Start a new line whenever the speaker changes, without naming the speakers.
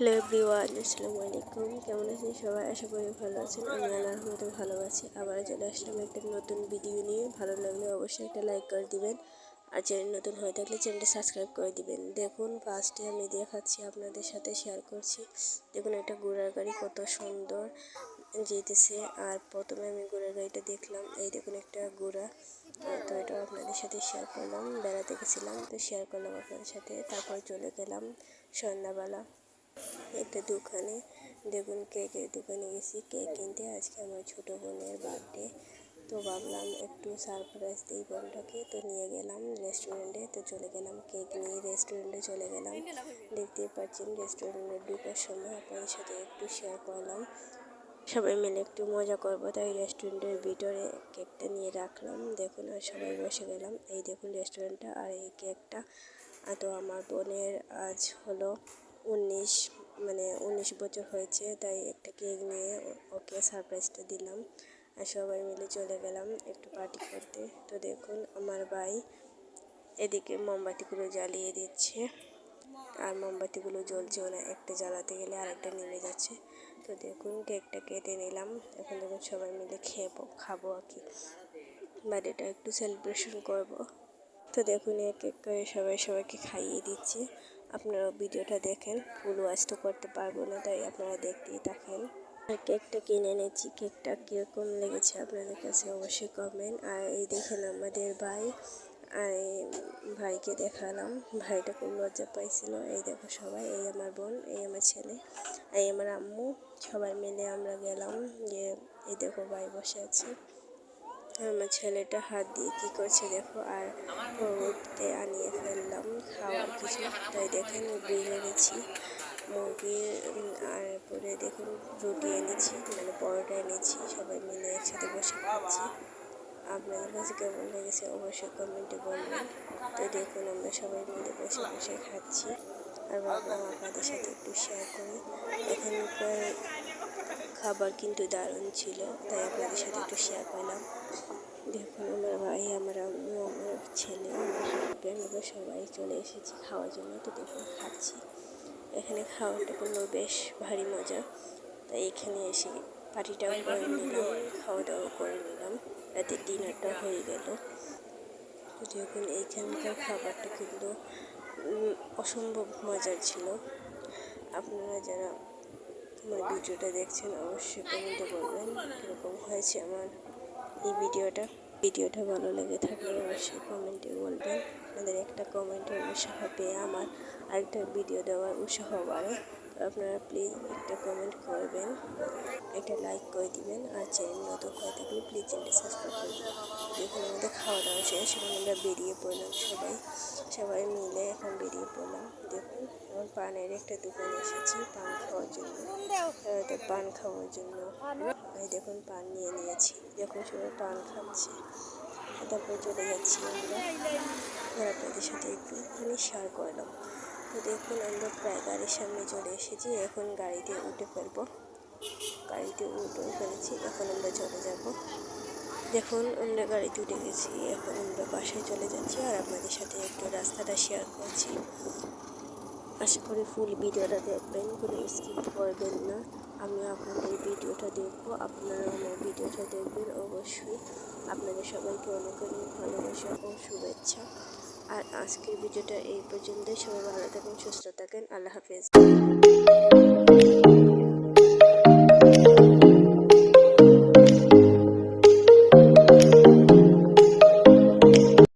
Hello everyone, আসসালামু আলাইকুম। কেমন আছেন সবাই? আশা করি ভালো আছেন। আমি আল্লাহর রহমতে ভালো আছি। আবার চলে আসলাম একটা নতুন ভিডিও নিয়ে। ভালো লাগলে অবশ্যই একটা লাইক করে দিবেন, আর চ্যানেল নতুন হয়ে থাকলে চ্যানেলটা সাবস্ক্রাইব করে দিবেন। দেখুন, ফার্স্টে আমি দেখাচ্ছি, আপনাদের সাথে শেয়ার করছি। দেখুন একটা ঘোড়ার গাড়ি কত সুন্দর যেতেছে। আর প্রথমে আমি ঘোড়ার গাড়িটা দেখলাম, এই দেখুন একটা ঘোড়া। তো এটা আপনাদের সাথে শেয়ার করলাম। বেড়াতে গেছিলাম তো শেয়ার করলাম আপনাদের সাথে। তারপর চলে গেলাম সন্ধ্যাবেলা একটা দোকানে। দেখুন কেকের দোকানে গেছি কেক কিনতে। আজকে আমার ছোটো বোনের বার্থডে, তো ভাবলাম একটু সারপ্রাইজ দিই বোনটাকে। তো নিয়ে গেলাম রেস্টুরেন্টে। তো চলে গেলাম কেক নিয়ে রেস্টুরেন্টে চলে গেলাম। দেখতেই পাচ্ছেন রেস্টুরেন্টে ঢুকার সময় আপনাদের সাথে একটু শেয়ার করলাম। সবাই মিলে একটু মজা করবো, তাই রেস্টুরেন্টের ভিতরে কেকটা নিয়ে রাখলাম। দেখুন আর সবাই বসে গেলাম। এই দেখুন রেস্টুরেন্টটা আর এই কেকটা। তো আমার বোনের আজ হলো 19 বছর হয়েছে, তাই একটা কেক নিয়ে ওকে সারপ্রাইজটা দিলাম। আর সবাই মিলে চলে গেলাম একটু পার্টি করতে। তো দেখুন আমার ভাই এদিকে মোমবাতিগুলো জ্বালিয়ে দিচ্ছে, আর মোমবাতিগুলো জ্বলছেও না, একটা জ্বালাতে গেলে আরেকটা নেমে যাচ্ছে। তো দেখুন কেকটা কেটে নিলাম। এখন দেখুন সবাই মিলে খাবো আর কি, বার্থডেটা একটু সেলিব্রেশন করব। তো দেখুন এক এক করে সবাইকে খাইয়ে দিচ্ছি। আপনারা ভিডিওটা দেখেন, ফুল ওয়াচ তো করতে পারবো না, তাই আপনারা দেখতেই থাকেন। আর কেকটা কিনে এনেছি, কেকটা কীরকম লেগেছে আপনাদের কাছে অবশ্যই কমেন্ট। আর এই দেখেন আমাদের ভাই, আর এই ভাইকে দেখালাম, ভাইটা খুব লজ্জা পাইছিল। এই দেখো সবাই, এই আমার বোন, এই আমার ছেলে, এই আমার আম্মু, সবাই মিলে আমরা গেলাম গিয়ে। এই দেখো ভাই বসে আছে, আমার ছেলেটা হাত দিয়ে কী করছে দেখো। আর উঠতে আনিয়ে ফেললাম খাওয়ার কিছু, তাই দেখেন গ্রিল এনেছি মুরগির। আর পরে দেখুন রুটি এনেছি, মানে পরোটা এনেছি, সবাই মিলে একসাথে বসে খাচ্ছি। আপনাদের কাছে কেমন লেগেছে অবশ্যই কমেন্টে বলবেন। তো দেখুন আমরা সবাই মিলে বসে বসে খাচ্ছি, আর ভাবলাম আপনাদের সাথে একটু শেয়ার করি। এখানকার খাবার কিন্তু দারুণ ছিল, তাই আপনাদের সাথে একটু শেয়ার করলাম। দেখুন আমার ভাই, আমার আম্মু, আমার ছেলে, আমার হাজব্যান্ড, আমরা সবাই চলে এসেছি খাওয়ার জন্য। তো দেখুন খাচ্ছি, এখানে খাওয়াটা করলেও বেশ ভারী মজা, তাই এখানে এসে পার্টিটাও করে নিলাম, খাওয়া দাওয়া করে নিলাম, রাতের ডিনারটা হয়ে গেল। তো দেখুন এইখানকার খাবারটা কিন্তু অসম্ভব মজার ছিল। আপনারা যারা আমার ভিডিওটা দেখছেন অবশ্যই কমেন্টে বলবেন কীরকম হয়েছে আমার এই ভিডিওটা ভালো লেগে থাকলে অবশ্যই কমেন্টে বলবেন। আপনাদের একটা কমেন্টের উৎসাহ পেয়ে আমার আরেকটা ভিডিও দেওয়ার উৎসাহ বাড়ে। তো আপনারা প্লিজ একটা কমেন্ট করবেন, একটা লাইক করে দিবেন, আর চ্যানেল নতুন হয়ে থাকলে প্লিজ চ্যানেলটা সাবস্ক্রাইব করে দিবেন। দেখুন আমাদের খাওয়া দাওয়া শেষ, এখন আমরা বেরিয়ে পড়লাম সবাই মিলে এখন বেরিয়ে পড়লাম। দেখুন আমার পানের একটা দোকানে এসেছি পান খাওয়ার জন্য, তো পান খাওয়ার জন্য এই দেখুন পান নিয়ে নিয়েছি। দেখুন সবাই পান খাচ্ছে, তারপর চলে যাচ্ছি আমরা। আপনাদের সাথে একটুখানি শেয়ার করলাম। তো দেখুন আমরা প্রায় গাড়ির সামনে চলে এসেছি, এখন গাড়িতে উঠে ফেলবো। গাড়িতে উঠে ফেলেছি, এখন আমরা চলে যাব। দেখুন আমরা গাড়িতে উঠে গেছি, এখন আমরা বাসায় চলে যাচ্ছি, আর আপনাদের সাথে একটু রাস্তাটা শেয়ার করছি। আশা করি ফুল ভিডিওটা দেখবেন, কোনো স্কিপ করবেন না। আমি আপনাদের ভিডিওটা দেখবো, আপনারাও আমার ভিডিওটা দেখবেন অবশ্যই। আপনাদের সবাইকে অনেক অনেক ভালোবাসা ও শুভেচ্ছা। আর আজকের ভিডিওটা এই পর্যন্তই। সবাই ভালো থাকেন, সুস্থ থাকেন, আল্লাহ হাফেজ।